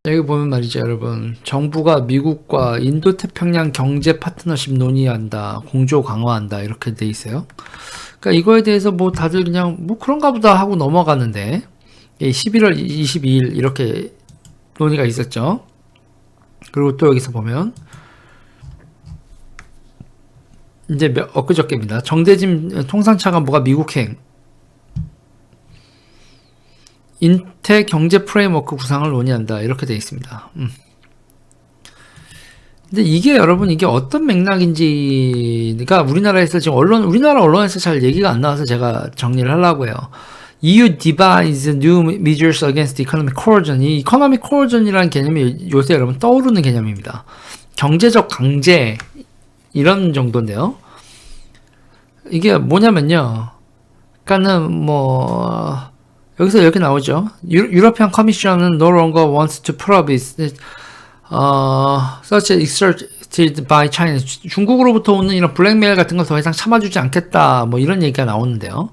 여기 보면 말이죠, 여러분. 정부가 미국과 인도태평양 경제 파트너십 논의한다, 공조 강화한다, 이렇게 돼 있어요. 그러니까 이거에 대해서 뭐 다들 그냥 뭐 그런가 보다 하고 넘어가는데, 11월 22일 이렇게 논의가 있었죠. 그리고 또 여기서 보면, 이제 엊그저께입니다. 정대진 통상차관보가 미국행 인태 경제 프레임워크 구상을 논의한다, 이렇게 되어 있습니다. 근데 이게 여러분, 이게 어떤 맥락인지가 우리나라에서 지금 우리나라 언론에서 잘 얘기가 안 나와서 제가 정리를 하려고 해요. EU devise new measures against economic coercion. 이 economic coercion이라는 개념이 요새 여러분 떠오르는 개념입니다. 경제적 강제, 이런 정도인데요. 이게 뭐냐면요. 그러니까는 뭐 여기서 이렇게 나오죠. European Commission은 no longer wants to probe such exerted by China. 중국으로부터 오는 이런 블랙메일 같은 걸 더 이상 참아주지 않겠다, 뭐 이런 얘기가 나오는데요.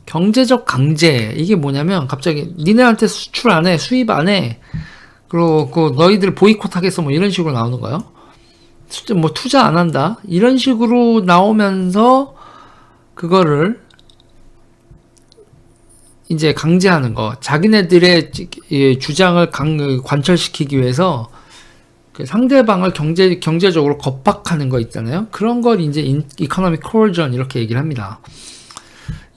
경제적 강제, 이게 뭐냐면 갑자기 니네한테 수출 안 해, 수입 안 해, 그리고 너희들 보이콧 하겠어, 뭐 이런 식으로 나오는 거예요. 뭐 투자 안 한다, 이런 식으로 나오면서 그거를 이제 강제하는 거, 자기네들의 주장을 관철시키기 위해서 그 상대방을 경제적으로 겁박하는 거 있잖아요. 그런 걸 이제 economic coercion 이렇게 얘기를 합니다.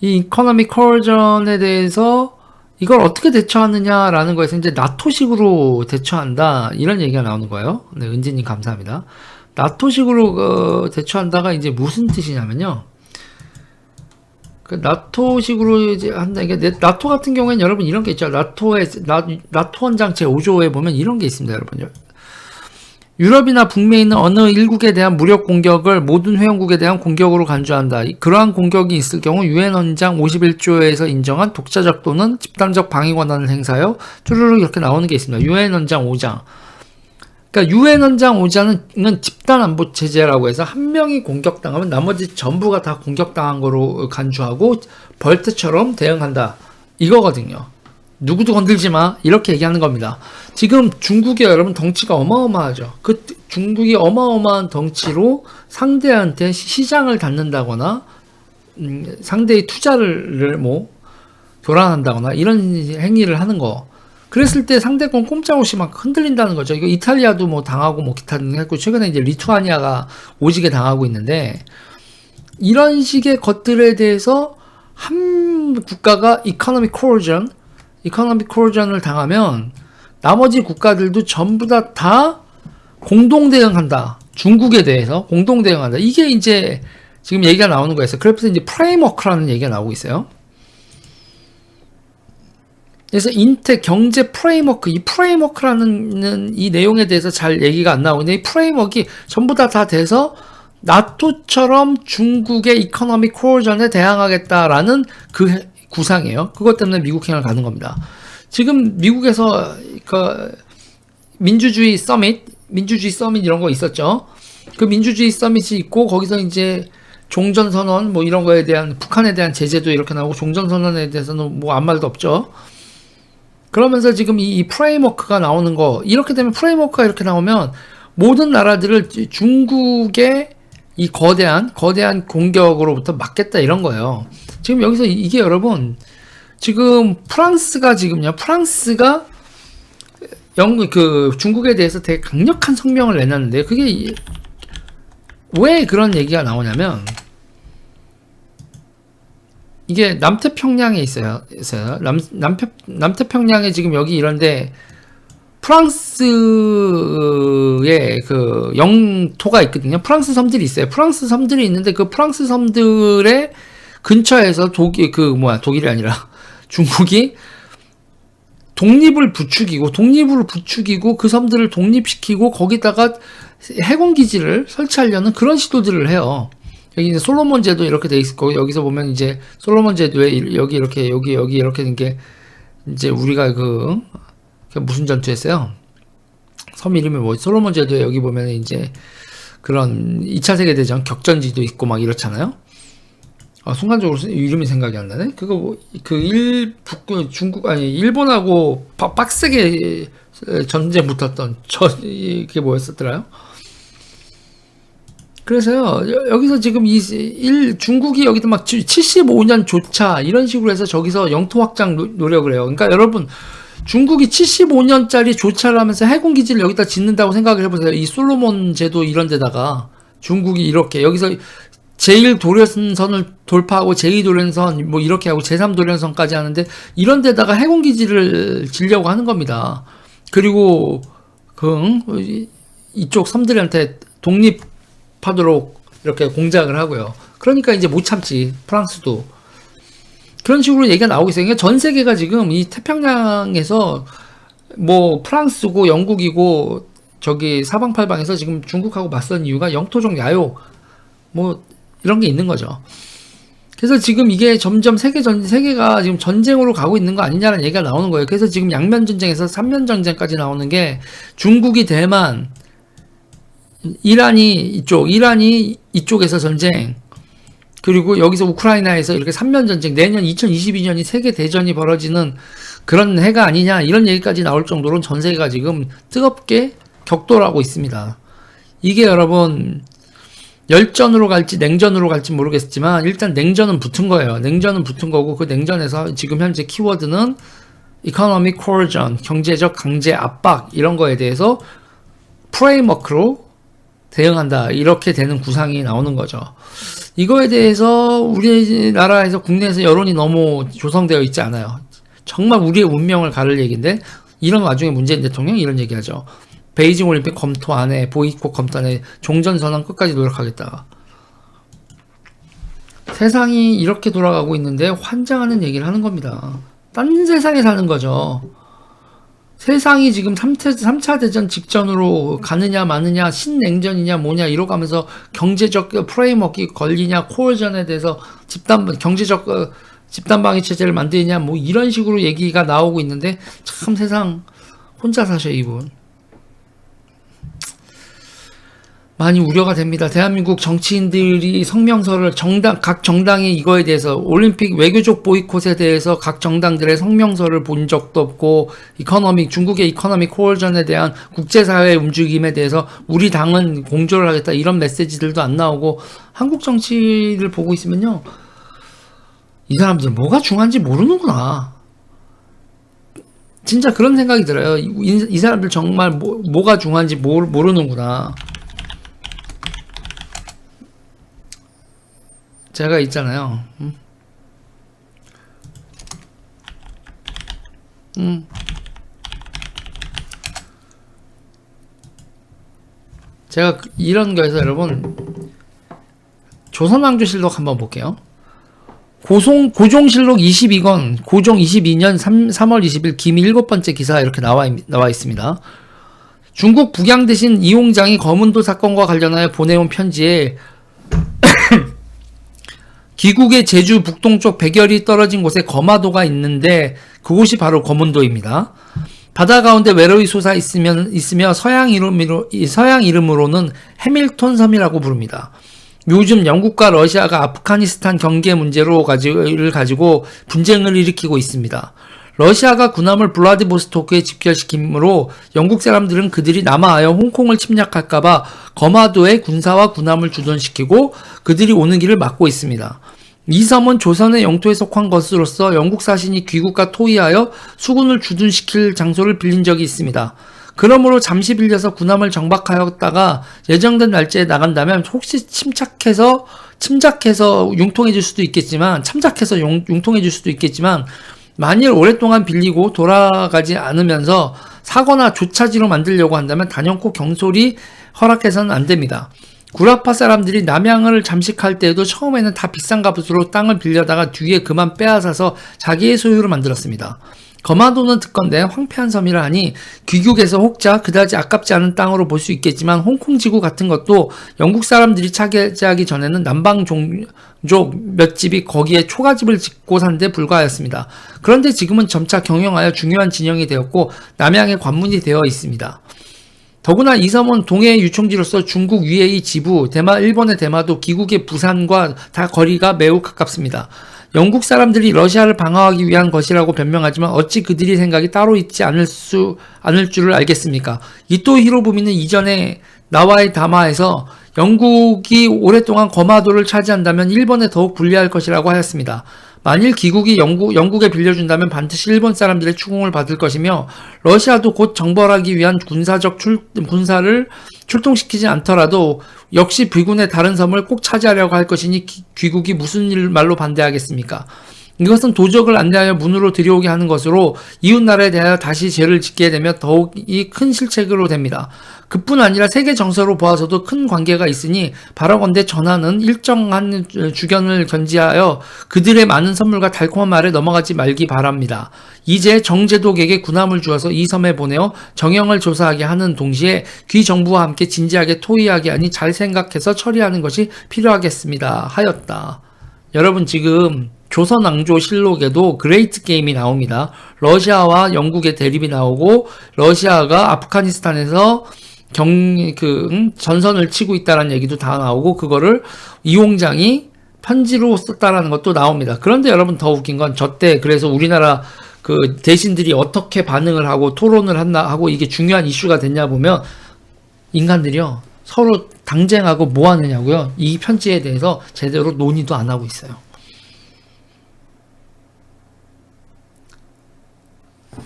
이 economic coercion에 대해서 이걸 어떻게 대처하느냐라는 거에서 이제 나토식으로 대처한다, 이런 얘기가 나오는 거예요. 네, 은지님 감사합니다. 나토식으로 대처한다가 이제 무슨 뜻이냐면요. 그 나토식으로 이제 한다. 이게 나토 같은 경우에는 여러분 이런 게 있죠. 나토 헌장 제5조에 보면 이런 게 있습니다, 여러분. 유럽이나 북미에 있는 어느 일국에 대한 무력 공격을 모든 회원국에 대한 공격으로 간주한다. 그러한 공격이 있을 경우 유엔 헌장 51조에서 인정한 독자적 또는 집단적 방위 권한을 행사하여 쭈루룩 이렇게 나오는 게 있습니다. 유엔 헌장 5장. 그러니까 유엔 헌장 5장은 집단 안보 체제라고 해서 한 명이 공격당하면 나머지 전부가 다 공격당한 거로 간주하고 벌떼처럼 대응한다, 이거거든요. 누구도 건들지 마, 이렇게 얘기하는 겁니다. 지금 중국의 여러분 덩치가 어마어마하죠. 그 중국이 어마어마한 덩치로 상대한테 시장을 닫는다거나 상대의 투자를 뭐 교란한다거나 이런 행위를 하는 거. 그랬을 때 상대권 꼼짝없이 막 흔들린다는 거죠. 이거 이탈리아도 뭐 당하고 뭐 기타 등 했고, 최근에 이제 리투아니아가 오지게 당하고 있는데, 이런 식의 것들에 대해서 한 국가가 economic coercion을 당하면 나머지 국가들도 전부 다 공동 대응한다. 중국에 대해서 공동 대응한다. 이게 이제 지금 얘기가 나오는 거였어요. 그래서 이제 프레임워크라는 얘기가 나오고 있어요. 그래서 인테 경제 프레임워크, 이 프레임워크라는 이 내용에 대해서 잘 얘기가 안 나오는데, 이 프레임워크가 전부 다 돼서 나토처럼 중국의 이코노믹 코어전에 대항하겠다라는 그 구상이에요. 그것 때문에 미국행을 가는 겁니다. 지금 미국에서 그 민주주의 서밋 이런 거 있었죠. 그 민주주의 서밋이 있고, 거기서 이제 종전선언 뭐 이런 거에 대한, 북한에 대한 제재도 이렇게 나오고, 종전선언에 대해서는 뭐 아무 말도 없죠. 그러면서 지금 이 프레임워크가 나오는 거, 이렇게 되면, 프레임워크가 이렇게 나오면 모든 나라들을 중국의 이 거대한 공격으로부터 막겠다, 이런 거예요. 지금 여기서 이게 여러분, 지금 프랑스가 중국에 대해서 되게 강력한 성명을 내놨는데, 그게 왜 그런 얘기가 나오냐면, 이게 남태평양에 있어요. 남태평양에 지금 여기 이런데 프랑스의 그 영토가 있거든요. 프랑스 섬들이 있어요. 프랑스 섬들이 있는데, 그 프랑스 섬들의 근처에서 독일이 아니라 중국이 독립을 부추기고 그 섬들을 독립시키고 거기다가 해군기지를 설치하려는 그런 시도들을 해요. 여기 이제 솔로몬 제도 이렇게 돼 있고, 여기서 보면 이제 솔로몬 제도에 여기 이렇게 된 게 이제 우리가 무슨 전투했어요? 섬 이름이 뭐, 솔로몬 제도에 여기 보면 이제 그런 2차 세계대전 격전지도 있고 막 이렇잖아요? 순간적으로 이름이 생각이 안 나네? 일본하고 빡세게 전쟁 붙었던 이게 뭐였었더라요? 그래서요, 여기서 지금 중국이 여기도 막 75년 조차 이런 식으로 해서 저기서 영토 확장 노력을 해요. 그러니까 여러분, 중국이 75년짜리 조차를 하면서 해군기지를 여기다 짓는다고 생각을 해보세요. 이 솔로몬 제도 이런 데다가 중국이 이렇게 여기서 제1도련선을 돌파하고 제2도련선 뭐 이렇게 하고 제3도련선까지 하는데 이런 데다가 해군기지를 지려고 하는 겁니다. 그리고 이쪽 섬들한테 독립하도록 이렇게 공작을 하고요. 그러니까 이제 못 참지, 프랑스도. 그런 식으로 얘기가 나오고 있어요. 그러니까 전 세계가 지금 이 태평양에서 뭐 프랑스고 영국이고 저기 사방팔방에서 지금 중국하고 맞선 이유가 영토적 야욕 뭐 이런 게 있는 거죠. 그래서 지금 이게 점점 세계가 지금 전쟁으로 가고 있는 거 아니냐는 얘기가 나오는 거예요. 그래서 지금 양면 전쟁에서 3면 전쟁까지 나오는 게 중국이 대만, 이란이 이쪽에서 전쟁, 그리고 여기서 우크라이나에서 이렇게 3면 전쟁, 내년 2022년이 세계 대전이 벌어지는 그런 해가 아니냐 이런 얘기까지 나올 정도로 전 세계가 지금 뜨겁게 격돌하고 있습니다. 이게 여러분 열전으로 갈지 냉전으로 갈지 모르겠지만 일단 냉전은 붙은 거예요. 냉전은 붙은 거고 그 냉전에서 지금 현재 키워드는 economic coercion, 경제적 강제 압박 이런 거에 대해서 프레임워크로 대응한다 이렇게 되는 구상이 나오는 거죠. 이거에 대해서 우리나라에서 국내에서 여론이 너무 조성되어 있지 않아요. 정말 우리의 운명을 가를 얘기인데 이런 와중에 문재인 대통령이 이런 얘기하죠. 베이징 올림픽 검토 안에 보이콧 검토 안에 종전선언 끝까지 노력하겠다. 세상이 이렇게 돌아가고 있는데 환장하는 얘기를 하는 겁니다. 딴 세상에 사는 거죠. 세상이 지금 3차 대전 직전으로 가느냐 마느냐 신냉전이냐 뭐냐 이러고 가면서 경제적 프레임워크가 걸리냐 코어전에 대해서 경제적 집단방위 체제를 만드냐 뭐 이런 식으로 얘기가 나오고 있는데 참 세상 혼자 사셔 이분. 많이 우려가 됩니다. 대한민국 정치인들이 성명서를 각 정당이 이거에 대해서 올림픽 외교적 보이콧에 대해서 각 정당들의 성명서를 본 적도 없고 중국의 이코노믹 코어전에 대한 국제사회의 움직임에 대해서 우리 당은 공조를 하겠다 이런 메시지들도 안 나오고 한국 정치를 보고 있으면요. 이 사람들 뭐가 중요한지 모르는구나. 진짜 그런 생각이 들어요. 이 사람들 정말 뭐가 중요한지 모르는구나. 제가 있잖아요. 제가 이런 거에서 여러분 조선왕조실록 한번 볼게요. 고종실록 22권 고종 22년 3월 20일 기미 7번째 기사 이렇게 나와 있습니다. 중국 북양 대신 이홍장이 거문도 사건과 관련하여 보내온 편지에 귀국의 제주 북동쪽 100여리 떨어진 곳에 거마도가 있는데 그곳이 바로 거문도입니다. 바다 가운데 외로이 솟아 있으며 서양 이름으로는 해밀턴 섬이라고 부릅니다. 요즘 영국과 러시아가 아프가니스탄 경계 문제를 가지고 분쟁을 일으키고 있습니다. 러시아가 군함을 블라디보스토크에 집결시키므로 영국 사람들은 그들이 남하하여 홍콩을 침략할까봐 거마도에 군사와 군함을 주둔시키고 그들이 오는 길을 막고 있습니다. 이 섬은 조선의 영토에 속한 것으로서 영국 사신이 귀국과 토의하여 수군을 주둔시킬 장소를 빌린 적이 있습니다. 그러므로 잠시 빌려서 군함을 정박하였다가 예정된 날짜에 나간다면 혹시 침착해서 융통해질 수도 있겠지만 만일 오랫동안 빌리고 돌아가지 않으면서 사거나 조차지로 만들려고 한다면 단연코 경솔이 허락해서는 안 됩니다. 구라파 사람들이 남양을 잠식할 때에도 처음에는 다 비싼 값으로 땅을 빌려다가 뒤에 그만 빼앗아서 자기의 소유로 만들었습니다. 거마도는 듣건대 황폐한 섬이라 하니 귀국에서 혹자 그다지 아깝지 않은 땅으로 볼 수 있겠지만 홍콩 지구 같은 것도 영국 사람들이 차지하기 전에는 남방 종족 몇 집이 거기에 초가집을 짓고 산 데 불과하였습니다. 그런데 지금은 점차 경영하여 중요한 진영이 되었고 남양의 관문이 되어 있습니다. 더구나 이 섬은 동해 유통지로서 중국 위의 지부, 일본의 대마도, 귀국의 부산과 다 거리가 매우 가깝습니다. 영국 사람들이 러시아를 방어하기 위한 것이라고 변명하지만 어찌 그들이 생각이 따로 있지 않을 줄을 알겠습니까? 이토 히로부미는 이전에 나와의 담화에서 영국이 오랫동안 거마도를 차지한다면 일본에 더욱 불리할 것이라고 하였습니다. 만일 기국이 영국에 빌려준다면 반드시 일본 사람들의 추궁을 받을 것이며 러시아도 곧 정벌하기 위한 군사를 출동시키지 않더라도 역시 비군의 다른 섬을 꼭 차지하려고 할 것이니 귀국이 무슨 말로 반대하겠습니까? 이것은 도적을 안내하여 문으로 들여오게 하는 것으로 이웃나라에 대하여 다시 죄를 짓게 되면 더욱이 큰 실책으로 됩니다. 그뿐 아니라 세계 정서로 보아서도 큰 관계가 있으니 바라건대 전하는 일정한 주견을 견지하여 그들의 많은 선물과 달콤한 말에 넘어가지 말기 바랍니다. 이제 정제독에게 군함을 주어서 이 섬에 보내어 정형을 조사하게 하는 동시에 귀 정부와 함께 진지하게 토의하게 하니 잘 생각해서 처리하는 것이 필요하겠습니다. 하였다. 여러분 지금 조선왕조실록에도 그레이트 게임이 나옵니다. 러시아와 영국의 대립이 나오고 러시아가 아프가니스탄에서 전선을 치고 있다는 얘기도 다 나오고 그거를 이홍장이 편지로 썼다라는 것도 나옵니다. 그런데 여러분 더 웃긴 건 저때 그래서 우리나라 그 대신들이 어떻게 반응을 하고 토론을 했나 하고 이게 중요한 이슈가 됐냐 보면 인간들이요 서로 당쟁하고 뭐 하느냐고요. 이 편지에 대해서 제대로 논의도 안 하고 있어요.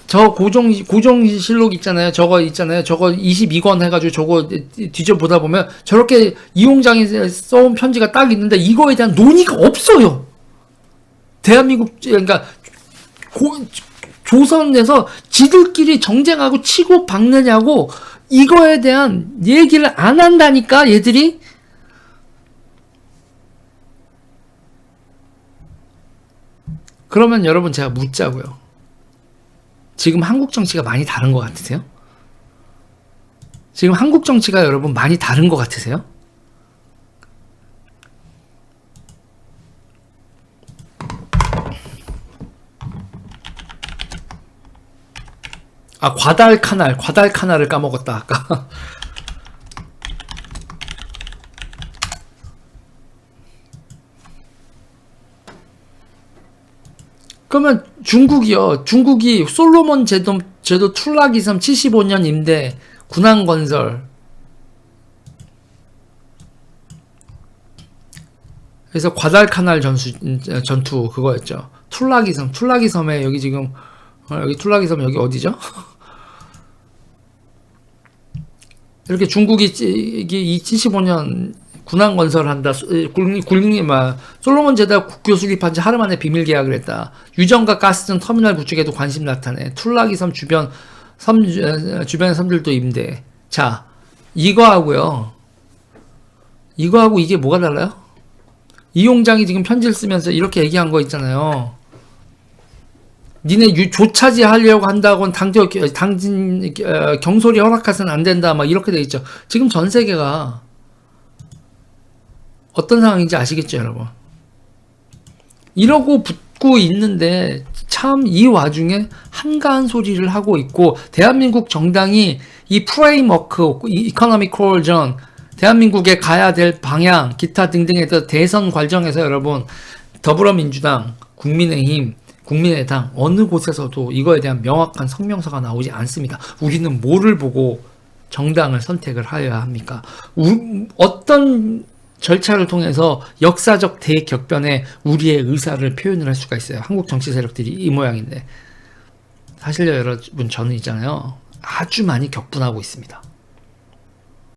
저 고종실록 있잖아요. 저거 22권 해가지고 저거 뒤져보다 보면 저렇게 이홍장이 써온 편지가 딱 있는데 이거에 대한 논의가 없어요. 대한민국, 그러니까 조선에서 지들끼리 정쟁하고 치고 박느냐고 이거에 대한 얘기를 안 한다니까 얘들이. 그러면 여러분 제가 묻자고요. 지금 한국 정치가 많이 다른 것 같으세요? 지금 한국 정치가 여러분 많이 다른 것 같으세요? 아, 과달카날을 까먹었다, 아까. 그러면 중국이 솔로몬 제도 툴라기섬 75년 임대 군함 건설. 그래서 과달카날 전투 그거였죠. 툴라기섬에 여기 지금 여기 툴라기섬 여기 어디죠? 이렇게 중국이 이 75년 군함 건설한다. 솔로몬 제다 국교 수립한 지 하루 만에 비밀 계약을 했다. 유전과 가스전 터미널 구축에도 관심 나타내. 툴라기섬 주변의 섬들도 임대. 자, 이거하고 이게 뭐가 달라요? 이홍장이 지금 편지를 쓰면서 이렇게 얘기한 거 있잖아요. 니네 조차지 하려고 한다고는 당진 경솔이 허락해서는 안 된다. 막 이렇게 돼 있죠. 지금 전 세계가 어떤 상황인지 아시겠죠, 여러분? 이러고 붙고 있는데 참 이 와중에 한가한 소리를 하고 있고 대한민국 정당이 이 프레임워크, 이코노믹 코어전, 대한민국에 가야 될 방향, 기타 등등에서 대선 과정에서 여러분 더불어민주당, 국민의힘, 국민의당 어느 곳에서도 이거에 대한 명확한 성명서가 나오지 않습니다. 우리는 뭐를 보고 정당을 선택을 하여야 합니까? 어떤 절차를 통해서 역사적 대격변에 우리의 의사를 표현을 할 수가 있어요. 한국 정치 세력들이 이 모양인데 사실요 여러분 저는 있잖아요. 아주 많이 격분하고 있습니다.